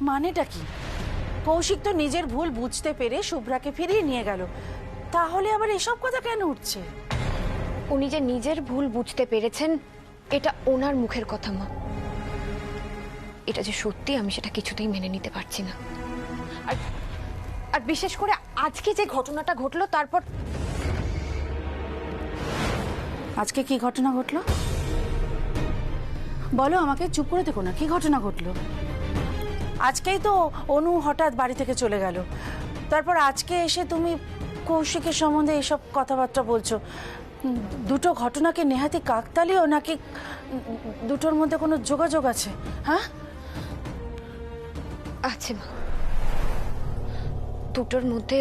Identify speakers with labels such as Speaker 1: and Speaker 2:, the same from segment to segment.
Speaker 1: মানেটা কি? কৌশিক তো নিজের ভুল বুঝতে পেরে শুভ্রাকে ফিরিয়ে নিয়ে গেল, তাহলে আবার এসব কথা কেন উঠছে?
Speaker 2: উনি যে নিজের ভুল বুঝতে পেরেছেন এটা ওনার মুখের কথা মা। এটা যে সত্যি আমি সেটা কিছুতেই মেনে নিতে পারছি না। আর বিশেষ করে আজকে যে ঘটনাটা ঘটলো তারপর।
Speaker 1: আজকে কি ঘটনা ঘটলো বলো আমাকে, চুপ করে দেখো না। কি ঘটনা ঘটলো? আজকেই তো অনু হঠাৎ বাড়ি থেকে চলে গেল, তারপর আজকে এসে তুমি কৌশিকের সম্বন্ধে এসব কথাবার্তা বলছো। দুটো ঘটনাকে নেহাতি কাকতালীয় নাকি দুটোর মধ্যে কোনো যোগাযোগ আছে? হ্যাঁ
Speaker 2: আছে মা, দুটোর মধ্যে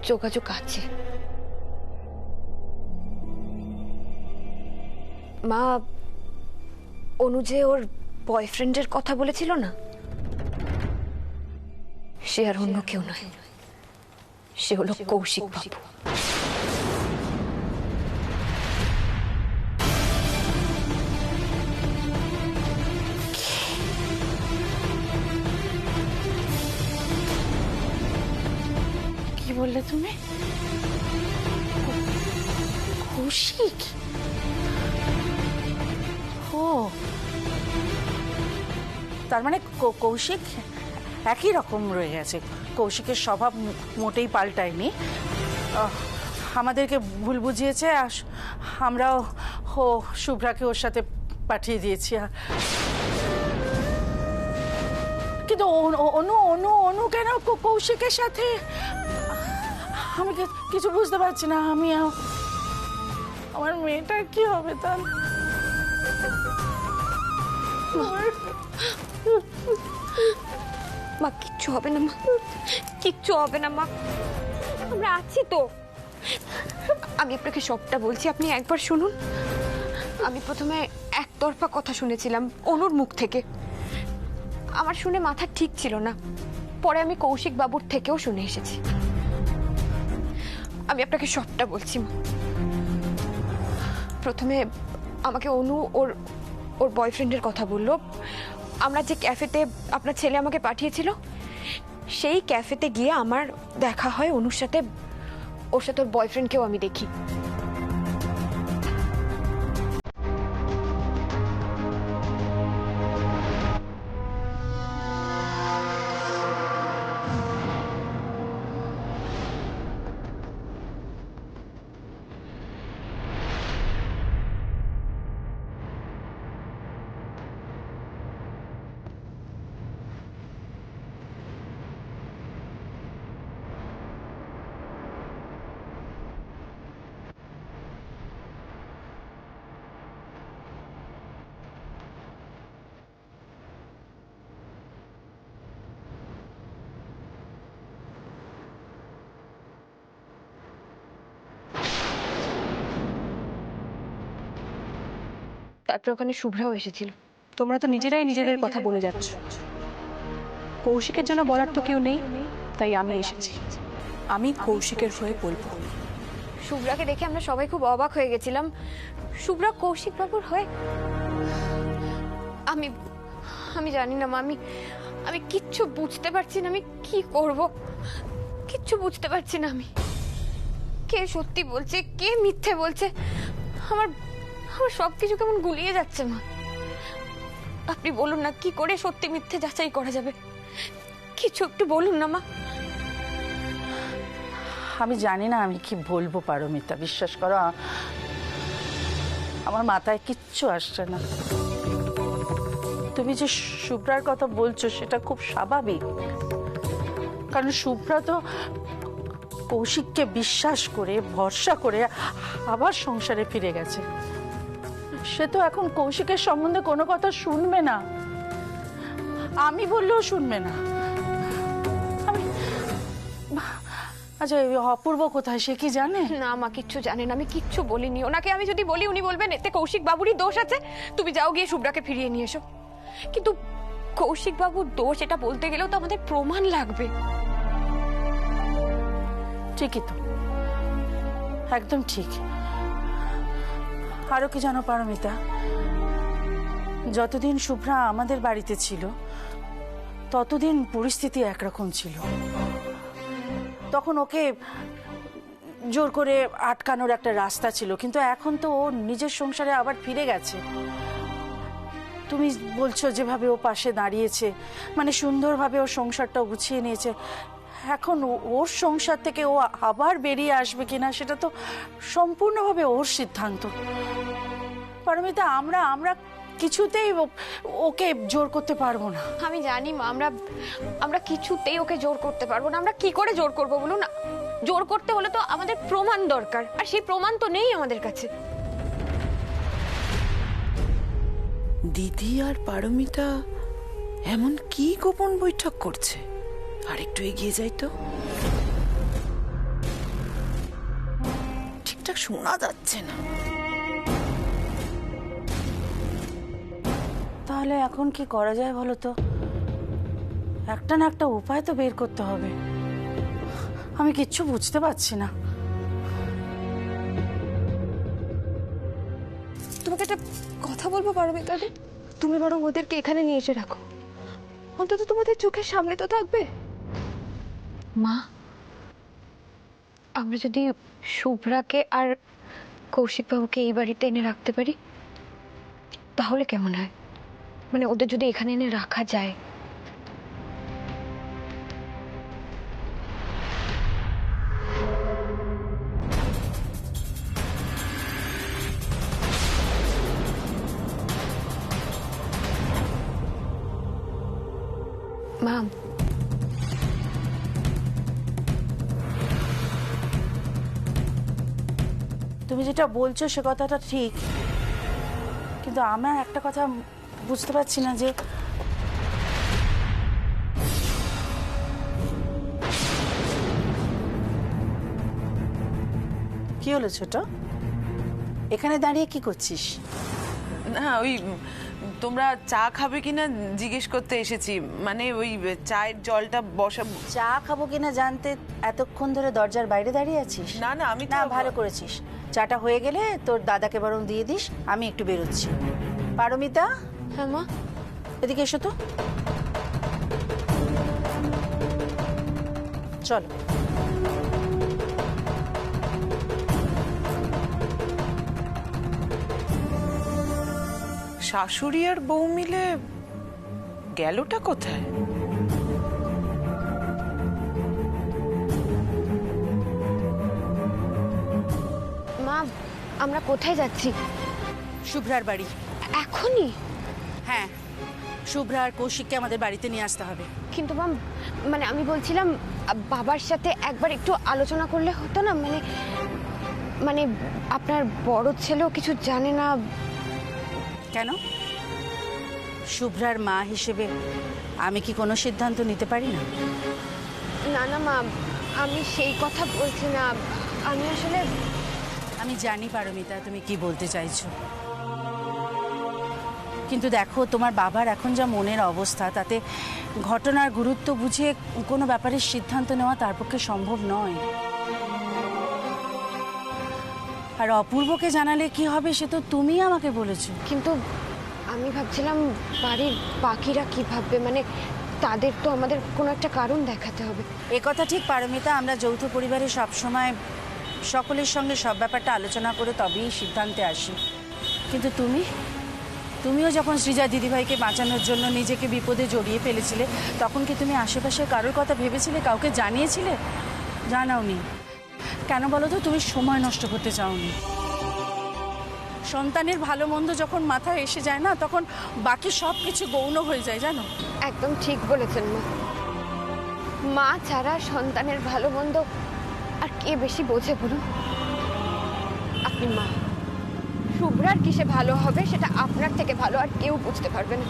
Speaker 2: যোগাযোগ আছে মা। অনু যে ওর বয়ফ্রেন্ডের কথা বলেছিল না, সে আর অন্য কেউ নয়, সে হলো কৌশিক বাবু।
Speaker 1: কি বললে তুমি? কৌশিক? ও, তার মানে কৌশিক একই রকম রয়ে গেছে। কৌশিকের স্বভাব মোটেই পাল্টায়নি, আমাদেরকে ভুল বুঝিয়েছে, আমরাও শুভ্রাকে ওর সাথে পাঠিয়ে দিয়েছি। কিন্তু অনু অনু অনু কেন কৌশিকের সাথে? আমি কিছু বুঝতে পারছি না। আমার মেয়েটার কি হবে তার?
Speaker 2: মা কিচ্ছু হবে না মা, কিচ্ছু হবে না মা, আমরা আছি তো। আমি আপনাকে সবটা বলছি, আপনি একবার শুনুন। আমি প্রথমে একতরফা কথা শুনেছিলাম অনুর মুখ থেকে, আমার শুনে মাথা ঠিক ছিল না। পরে আমি কৌশিক বাবুর থেকেও শুনে এসেছি। আমি আপনাকে সবটা বলছি মা। প্রথমে আমাকে অনু ওর ওর বয়ফ্রেন্ডের কথা বললো। আমরা যে ক্যাফেতে আপনার ছেলে আমাকে পাঠিয়েছিল, সেই ক্যাফেতে গিয়ে আমার দেখা হয় অনুর সাথে। ওর সাথে ওর বয়ফ্রেন্ডকেও আমি দেখি। তারপর ওখানে শুভ্রাও এসেছিল।
Speaker 3: তোমরা তো নিজেরাই নিজেদের কথা বলে যাচ্ছ। কৌশিকের জন্য বলার তো কেউ নেই, তাই আমি এসেছি। আমি কৌশিকের হয়ে বলবো।
Speaker 2: শুভ্রাকে দেখে আমরা সবাই খুব অবাক হয়ে গেছিলাম। শুভ্রা কৌশিক বাবুর হয়ে? আমি আমি জানি না মা, আমি কিচ্ছু বুঝতে পারছি না। আমি কি করব কিচ্ছু বুঝতে পারছি না। আমি কে সত্যি বলছে কে মিথ্যে বলছে, আমার আমার সবকিছু কেমন গুলিয়ে যাচ্ছে মা। আপনি বলুন না কি করে সত্যি মিথ্যে যাচাই করা যাবে, কিছু একটু বলুন না মা।
Speaker 1: আমি জানি না আমি কি বলবো পারমিতা, বিশ্বাস করো আমার মাথায় কিচ্ছু আসছে না। তুমি যে শুভ্রার কথা বলছো সেটা খুব স্বাভাবিক, কারণ শুভ্রা তো কৌশিককে বিশ্বাস করে ভরসা করে আবার সংসারে ফিরে গেছে। সে তো এখন কৌশিকের সম্বন্ধে কোনো কথা শুনবে না, আমি বললেও শুনবে না। আচ্ছা অপূর্ব কোথায়, সে কি জানে?
Speaker 2: না মা কিচ্ছু জানে না, আমি কিচ্ছু বলিনি ওনাকে। আমি যদি বলি উনি বলবেন এতে কৌশিক বাবুরই দোষ আছে, তুমি যাও গিয়ে শুভ্রাকে ফিরিয়ে নিয়ে এসো। কিন্তু কৌশিক বাবুর দোষ এটা বলতে গেলেও তো আমাদের প্রমাণ লাগবে।
Speaker 1: ঠিকই তো, একদম ঠিক। আরো কি জানো পারমিতা, যতদিন শুভ্রা আমাদের বাড়িতে ছিল ততদিন পরিস্থিতি একরকম ছিল। তখন ওকে জোর করে আটকানোর একটা রাস্তা ছিল, কিন্তু এখন তো ও নিজের সংসারে আবার ফিরে গেছে। তুমি বলছো যেভাবে ও পাশে দাঁড়িয়েছে, মানে সুন্দরভাবে ওর সংসারটা গুছিয়ে নিয়েছে, এখন ওর সংসার থেকে ও আবার বেরিয়ে আসবে কিনা সেটা তো সম্পূর্ণভাবে ওর সিদ্ধান্ত। পারমিতা, আমরা কিছুতেই ওকে জোর করতে পারবো না।
Speaker 2: আমি জানি মা, আমরা কিছুতেই ওকে জোর করতে পারবো না। আমরা কি করে জোর করবো বলুন? জোর করতে হলে তো আমাদের প্রমাণ দরকার, আর সেই প্রমাণ তো নেই আমাদের কাছে।
Speaker 4: দিদি আর পারমিতা এমন কি গোপন বৈঠক করছে? আর একটু এগিয়ে যাই তো, ঠিকঠাক শোনা যাচ্ছে না।
Speaker 1: তাহলে এখন কি করা যায় বলো তো? একটা না একটা উপায় তো বের করতে হবে। আমি কিচ্ছু বুঝতে পারছি না।
Speaker 5: তোমাকে একটা কথা বলবো পারমিতা দি, তুমি বরং ওদেরকে এখানে নিয়ে এসে রাখো, অন্তত তোমাদের চোখের সামনে তো থাকবে।
Speaker 2: মা, আমরা যদি শুভ্রাকে আর কৌশিক বাবুকে এই বাড়িতে এনে রাখতে পারি তাহলে কেমন হয়? মানে ওদের যদি এখানে এনে রাখা যায়। মা,
Speaker 1: তুমি যেটা বলছো সে কথাটা ঠিক, কিন্তু আমার একটা কথা বুঝতে পারছি না যে কি হলো ছোট, এখানে দাঁড়িয়ে কি করছিস?
Speaker 4: না, ওই তোমরা চা খাবে কিনা জিজ্ঞেস করতে এসেছি। মানে ওই চায়ের জলটা বসাবো।
Speaker 1: চা খাবো কিনা জানতে এতক্ষণ ধরে দরজার বাইরে দাঁড়িয়ে আছিস?
Speaker 4: না না, আমি
Speaker 1: না, ভালো করেছিস। চাটা হয়ে গেলে তোর দাদাকে বরং দিয়ে দিস, আমি একটু বেরোচ্ছি। পারমিতা,
Speaker 2: হ্যাঁ মা,
Speaker 1: এদিকে এসো তো। চলো।
Speaker 4: শাশুড়ি আর বউ মিলে গেলটা কোথায়?
Speaker 2: মা, আমরা কোথায় যাচ্ছি?
Speaker 1: শুভ্রার বাড়ি।
Speaker 2: এখনই?
Speaker 1: হ্যাঁ, শুভ্রা আর কৌশিককে আমাদের বাড়িতে নিয়ে আসতে হবে।
Speaker 2: কিন্তু মা, মানে আমি বলছিলাম বাবার সাথে একবার একটু আলোচনা করলে হতো না? মানে মানে আপনার বড় ছেলেও কিছু জানে না।
Speaker 1: কেন? শুভ্রার মা হিসেবে আমি কি কোনো সিদ্ধান্ত নিতে পারি না?
Speaker 2: না না মা, আমি সেই কথা বলছি না। আমি আসলে
Speaker 1: আমি জানি পারমিতা তুমি কি বলতে চাইছো, কিন্তু দেখো তোমার বাবার এখন যা মনের অবস্থা, তাতে ঘটনার গুরুত্ব বুঝিয়ে কোনো ব্যাপারে সিদ্ধান্ত নেওয়া তার পক্ষে সম্ভব নয়। আর অপূর্বকে জানালে কি হবে সে তো তুমি আমাকে বলেছো।
Speaker 2: কিন্তু আমি ভাবছিলাম বাড়ির বাকিরা কি ভাববে, মানে তাদের তো আমাদের কোনো একটা কারণ দেখাতে হবে।
Speaker 1: এ কথা ঠিক পারমিতা, আমরা যৌথ পরিবারে সবসময় সকলের সঙ্গে সব ব্যাপারটা আলোচনা করে তবেই সিদ্ধান্তে আসি, কিন্তু তুমিও যখন সৃজা দিদিভাইকে বাঁচানোর জন্য নিজেকে বিপদে জড়িয়ে ফেলেছিলে, তখন কি তুমি আশেপাশে কারোর কথা ভেবেছিলে, কাউকে জানিয়েছিলে? জানাওনি। কেন বলো তো? তুমি সময় নষ্ট করতে চাওনি। সন্তানের ভালো মন্দ যখন মাথায় এসে যায় না, তখন বাকি সব কিছু গৌণ হয়ে যায়, জানো?
Speaker 2: একদম ঠিক বলেছেন মা। মা ছাড়া সন্তানের ভালো মন্দ আর কে বেশি বোঝে বলুন? আপনি মা। শুভ্রার কিসে ভালো হবে সেটা আপনার থেকে ভালো আর কেউ বুঝতে পারবে না।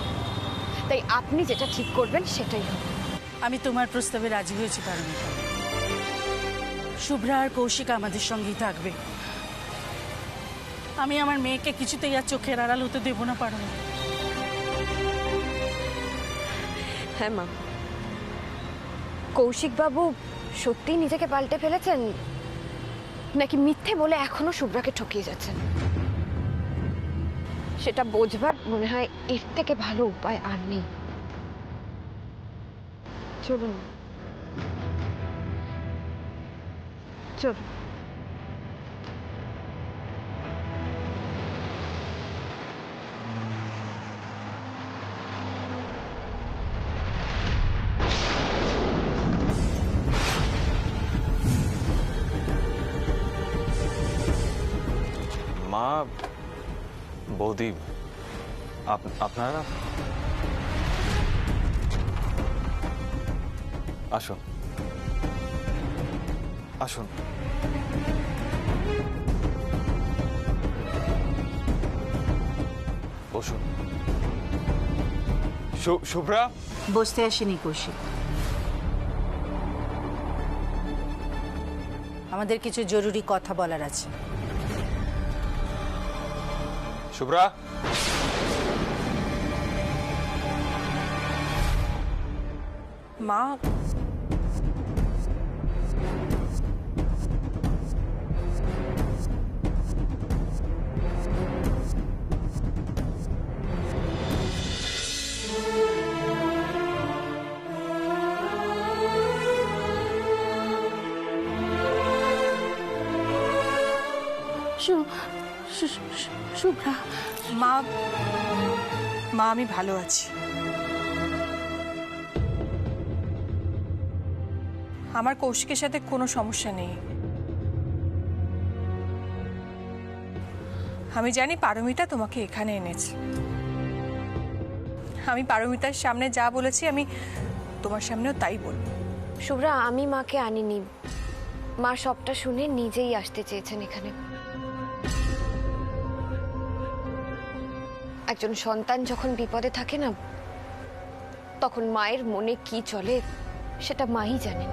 Speaker 2: তাই আপনি যেটা ঠিক করবেন সেটাই হবে।
Speaker 1: আমি তোমার প্রস্তাবে রাজি হয়েছি পারমিতা। শুভ্রা আর কৌশিক আমাদের সঙ্গেই থাকবে। আমি আমার মেয়েকে কিছুতেই আর চোখের আড়াল হতে দেবো না পারমিতা।
Speaker 2: হ্যাঁ মা, কৌশিক বাবু সত্যিই নিজেকে পাল্টে ফেলেছেন, নাকি মিথ্যে বলে এখনো শুভ্রাকে ঠকিয়ে যাচ্ছেন? সেটা বোঝবার মনে হয় এর থেকে ভালো উপায় আর নেই।
Speaker 5: চলুন চলুন।
Speaker 6: মা, বৌদি, আপনারা আসুন আসুন। বসুন। শুভ্রা,
Speaker 1: বসতে আসেনি কৌশিক, আমাদের কিছু জরুরি কথা বলার আছে।
Speaker 6: শুভ্রা,
Speaker 3: মা,
Speaker 1: শুভ্রা,
Speaker 3: মা, মা আমি ভালো আছি। আমার কৌশিকের সাথে কোনো সমস্যা নেই। আমি জানি পারমিতা তোমাকে এখানে এনেছে। আমি পারমিতার সামনে যা বলেছি আমি তোমার সামনেও তাই বলবো।
Speaker 2: শুভ্রা, আমি মাকে আনিনি। মা সবটা শুনে নিজেই আসতে চেয়েছেন এখানে। একজন সন্তান যখন বিপদে থাকে না, তখন মায়ের মনে কি চলে সেটা মাই জানেন।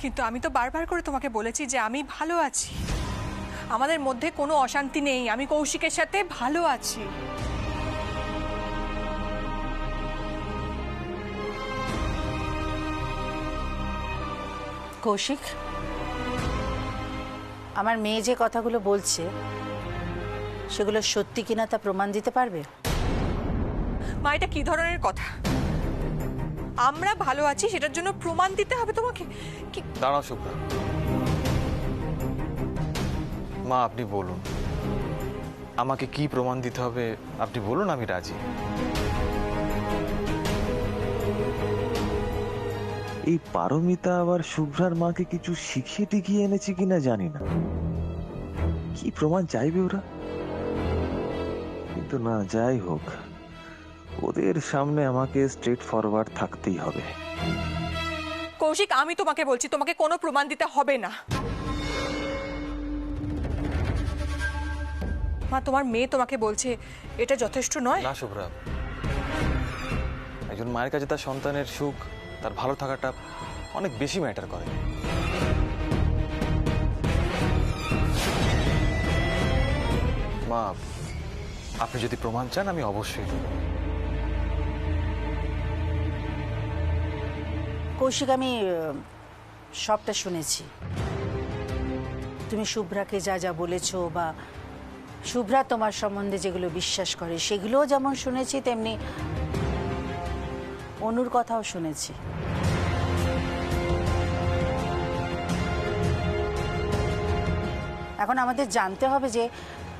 Speaker 3: কিন্তু আমি তো বারবার করে তোমাকে বলেছি যে আমি ভালো আছি, আমাদের মধ্যে কোনো অশান্তি নেই, আমি কৌশিকের সাথে ভালো আছি।
Speaker 1: কৌশিক, আমার মেয়ে যে কথাগুলো বলছে সেগুলো সত্যি কিনা তা প্রমাণ দিতে পারবে?
Speaker 3: মা, এটা কি ধরনের কথা? আমরা ভালো আছি সেটার জন্য প্রমাণ দিতে হবে তোমাকে? কি?
Speaker 6: দাঁড়াও শুভ্রা, মা আপনি বলুন, আমাকে কি প্রমাণ দিতে হবে আপনি বলুন, আমি রাজি।
Speaker 7: এই পারমিতা আবার শুভ্রার মাকে কিছু শিখিয়ে টিকিয়ে এনেছে কিনা জানি না। কি প্রমাণ চাইবে ওরা? কিন্তু না, যাই হোক, ওদের সামনে আমাকে স্ট্রেট ফরওয়ার্ড থাকতেই হবে।
Speaker 3: কৌশিক, আমি তোমাকে বলছি তোমাকে কোনো প্রমাণ দিতে হবে না। মা, তোমার মেয়ে তোমাকে বলছে, এটা যথেষ্ট নয়?
Speaker 6: না শুভ্রা, একজন মায়ের কাছে তার সন্তানের সুখ, তার ভালো থাকাটা অনেক বেশি ম্যাটার করে। মা, আপনি যদি প্রমাণ চান আমি অবশ্যই দেব।
Speaker 1: কৌশিক, আমি সবটা শুনেছি। তুমি শুভ্রাকে যা যা বলেছো বা শুভ্রা তোমার সম্বন্ধে যেগুলো বিশ্বাস করে সেগুলোও যেমন শুনেছি, তেমনি অনুর কথাও শুনেছি। এখন আমাদের জানতে হবে যে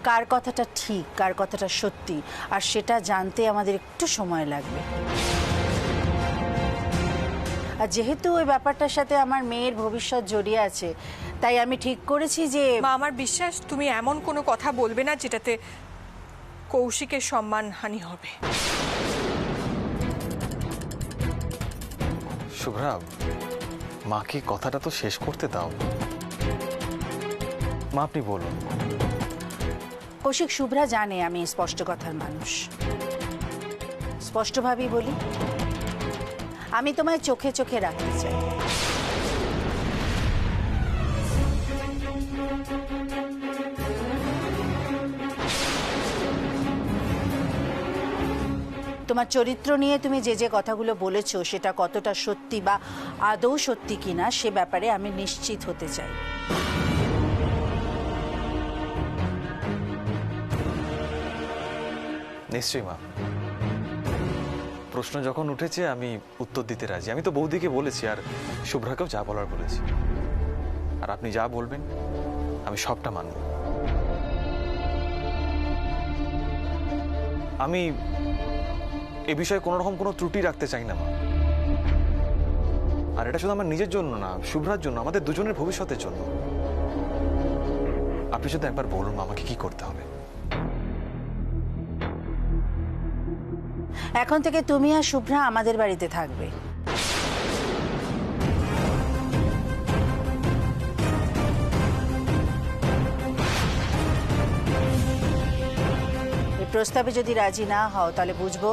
Speaker 1: কার কথাটা ঠিক, কার কথাটা সত্যি, আর সেটা জানতে আমাদের একটু সময় লাগবে। আর যেহেতু ওই ব্যাপারটার সাথে আমার মেয়ের ভবিষ্যৎ জড়িয়ে আছে, তাই আমি ঠিক করেছি যে
Speaker 3: মা, আমার বিশ্বাস তুমি এমন কোনো কথা বলবে না যেটাতে কৌশিকের সম্মানহানি হবে।
Speaker 6: শুভ্রা, মাকে কথাটা তো শেষ করতে দাও। মা আপনি বলুন।
Speaker 1: কৌশিক, শুভ্রা জানে আমি স্পষ্ট কথার মানুষ। স্পষ্টভাবেই বলি, আমি তোমায় চোখে চোখে রাখতে চাই। তোমার চরিত্র নিয়ে তুমি যে যে কথাগুলো বলেছো সেটা কতটা সত্যি বা আদৌ সত্যি কিনা সে ব্যাপারে আমি নিশ্চিত হতে চাই।
Speaker 6: নিশ্চয়ই মা, প্রশ্ন যখন উঠেছে আমি উত্তর দিতে রাজি। আমি তো বৌদিকে বলেছি আর শুভ্রাকেও যা বলার বলেছি। আর আপনি যা বলবেন আমি সবটা মানব। আমি এ বিষয়ে কোনো রকম কোনো ত্রুটি রাখতে চাই না মা। আর এটা শুধু আমার নিজের জন্য না, শুভ্রার জন্য, আমাদের দুজনের ভবিষ্যতের জন্য। আপনি শুধু একবার বলুন আমাকে কি করতে হবে।
Speaker 1: এখন থেকে তুমি আর শুভ্রা আমাদের বাড়িতে থাকবে। এই প্রস্তাবে যদি রাজি না হও তাহলে বুঝবো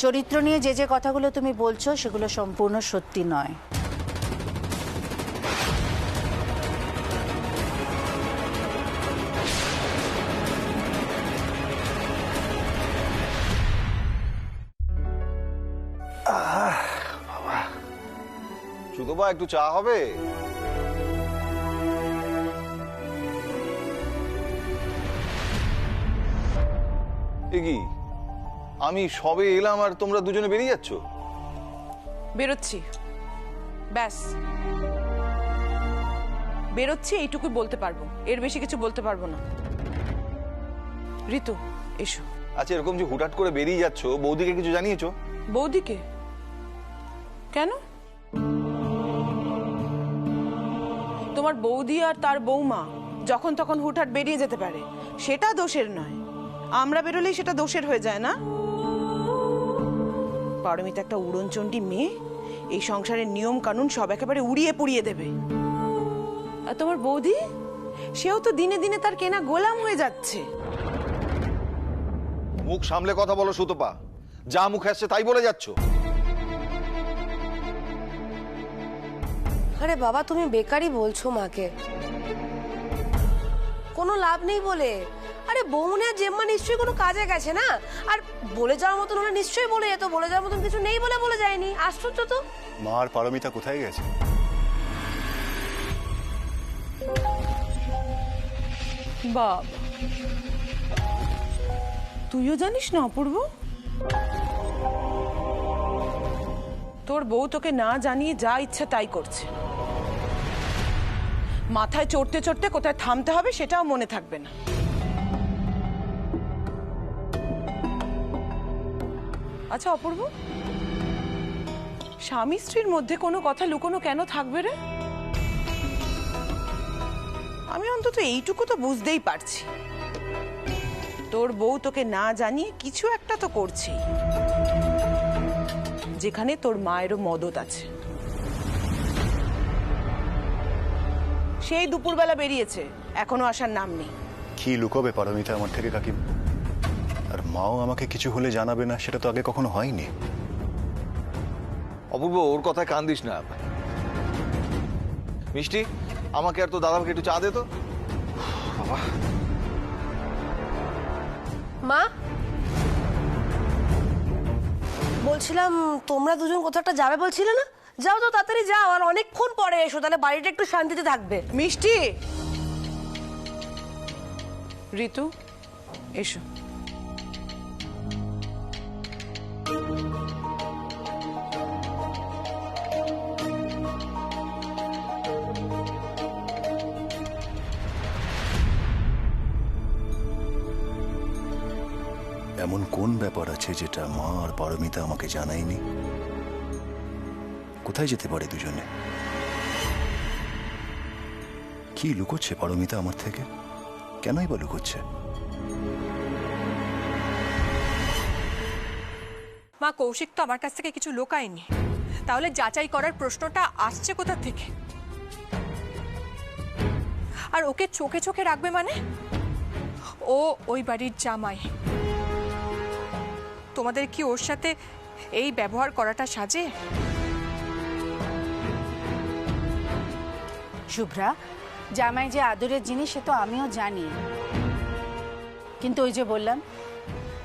Speaker 1: চরিত্র নিয়ে যে যে কথাগুলো তুমি বলছো সেগুলো সম্পূর্ণ সত্যি নয়।
Speaker 8: সুতপা একটু চা হবে? এ কি, আমি সবে এলাম আর তোমরা দুজনে বেরিয়ে যাচ্ছ?
Speaker 4: বেরোচ্ছি, ব্যাস বেরোচ্ছি, এইটুকু বলতে পারবো, এর বেশি কিছু বলতে পারবো না। ঋতু এসো।
Speaker 8: আচ্ছা, এরকম যে হুটহাট করে বেরিয়ে যাচ্ছ, বৌদিকে কিছু জানিয়েছো?
Speaker 4: বৌদিকে কেন? তোমার বৌদি আর তার বৌমা যখন তখন হুটহাট বেরিয়ে যেতে পারে, সেটা দোষের নয়। আমরা বেরোলেই সেটা দোষের হয়ে যায় না? পারমিতা একটা উড়নচণ্ডী মেয়ে, এই সংসারের নিয়ম কানুন সব একেবারে উড়িয়ে পুড়িয়ে দেবে। আর তোমার বৌদি, সেও তো দিনে দিনে তার কেনা গোলাম হয়ে যাচ্ছে।
Speaker 8: মুখ সামলে কথা বলো সুতপা, যা মুখে আসছে তাই বলে যাচ্ছ।
Speaker 5: আরে বাবা, তুমি বেকারই বলছো মাকে, কোনো লাভ নেই বলে। আরে বৌমনি আর জেম্মা নিশ্চয়ই কোনো কাজে গেছে না, আর বলে যাওয়ার মতন হলে নিশ্চয়ই বলে যেত, বলে যাওয়ার মতন কিছু নেই বলে বলে যায়নি। আশ্চর্য তো।
Speaker 9: মা আর পারমিতা কোথায় গেছে?
Speaker 4: বাবা, তুইও জানিস না অপূর্ব? তোর বউ তোকে না জানিয়ে যা ইচ্ছা তাই করছে। মাথায় চড়তে চড়তে কোথায় থামতে হবে সেটাও মনে থাকবে না। আচ্ছা অপূর্ব, স্বামী স্ত্রীর মধ্যে কোনো কথা লুকোনো কেন থাকবে রে? আমি অন্তত এইটুকু তো বুঝতেই পারছি, তোর বউ তোকে না জানিয়ে কিছু একটা তো করছেই, যেখানে তোর মায়েরও মদত আছে। সেই দুপুরবেলা বেরিয়েছে, এখনো আসার নাম নেই।
Speaker 9: কি লুকোবে পারমিতা আমার থেকে কাকিম? আর মাও আমাকে কিছু হলে জানাবে না, সেটা তো আগে কখনো হয়নি।
Speaker 8: অপূর্ব, ওর কথায় কান দিস না। মিষ্টি, আমাকে আর তো দাদাকে একটু চা দে তো। বাবা,
Speaker 5: মা, বলছিলাম তোমরা দুজন কোথাও একটা যাবে বলছিলে না? যাও তো, তাড়াতাড়ি যাও, আর অনেকক্ষণ পরে এসো, তাহলে বাড়িটা একটু শান্তিতে থাকবে।
Speaker 4: মিষ্টি, ঋতু এসো।
Speaker 9: এমন কোন ব্যাপার আছে যেটা মা আর পারমিতা আমাকে জানায়নি? কোথায় যেতে পারে দুজনে? কি লুকোচ্ছে পারমিতা আমার থেকে? কেনই বা লুকোচ্ছে?
Speaker 3: মা, কৌশিক তো আমার কাছ থেকে কিছু লোকায়নি, তাহলে যাচাই করার প্রশ্নটা আসছে কোথা থেকে? আর ওকে চোখে চোখে রাখবে মানে? ও ওই বাড়ির জামাই, তোমাদের কি ওর সাথে এই ব্যবহার করাটা সাজে?
Speaker 1: শুভ্রা, জামাই যে আদরের জিনিস সে তো আমিও জানি, কিন্তু ওই যে বললাম,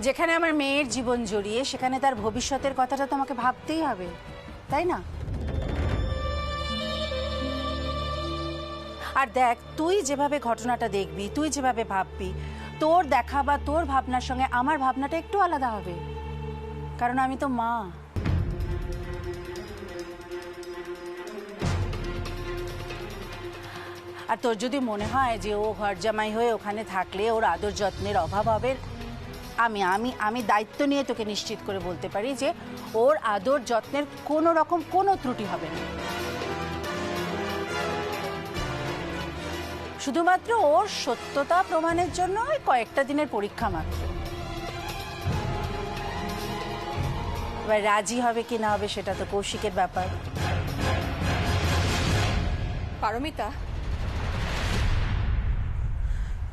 Speaker 1: যেখানে আমার মেয়ের জীবন জড়িয়ে সেখানে তার ভবিষ্যতের কথাটা তো আমাকে ভাবতেই হবে, তাই না? আর দেখ, তুই যেভাবে ঘটনাটা দেখবি, তুই যেভাবে ভাববি, তোর দেখা বা তোর ভাবনার সঙ্গে আমার ভাবনাটা একটু আলাদা হবে, কারণ আমি তো মা, আর তোর যদি মনে হয় যে ও ঘর জামাই হয়ে ওখানে থাকলে ওর আদর যত্নের অভাব হবে, আমি আমি আমি দায়িত্ব নিয়ে তোকে নিশ্চিত করে বলতে পারি যে ওর আদর যত্নের কোনো রকম কোনো ত্রুটি হবে না। শুধুমাত্র ওর সত্যতা প্রমাণের জন্য ওই কয়েকটা দিনের পরীক্ষা মাত্র। এবার রাজি হবে কি না হবে সেটা তো কৌশিকের ব্যাপার।
Speaker 3: পারমিতা,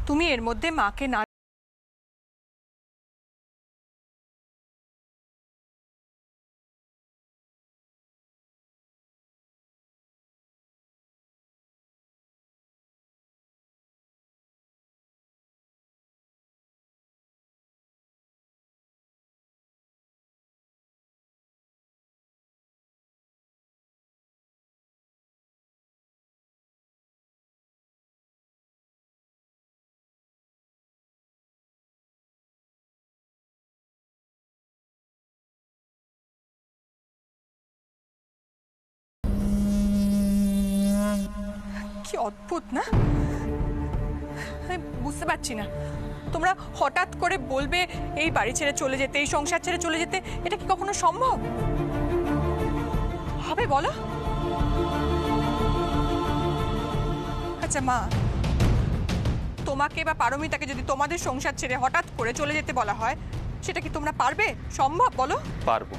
Speaker 3: তুমি এর মধ্যে মাকে না কি অদ্ভুত না? আমি বুঝতে পারছি না, তোমরা হঠাৎ করে বলবে এই বাড়ি ছেড়ে চলে যেতে, এই সংসার ছেড়ে চলে যেতে, এটা কি কখনো সম্ভব হবে বলো? আচ্ছা মা, তোমাকে বা পারমিতাকে যদি তোমাদের সংসার ছেড়ে হঠাৎ করে চলে যেতে বলা হয়, সেটা কি তোমরা পারবে? সম্ভব বলো?
Speaker 6: পারবো।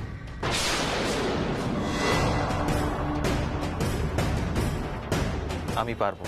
Speaker 6: আমি পারবো।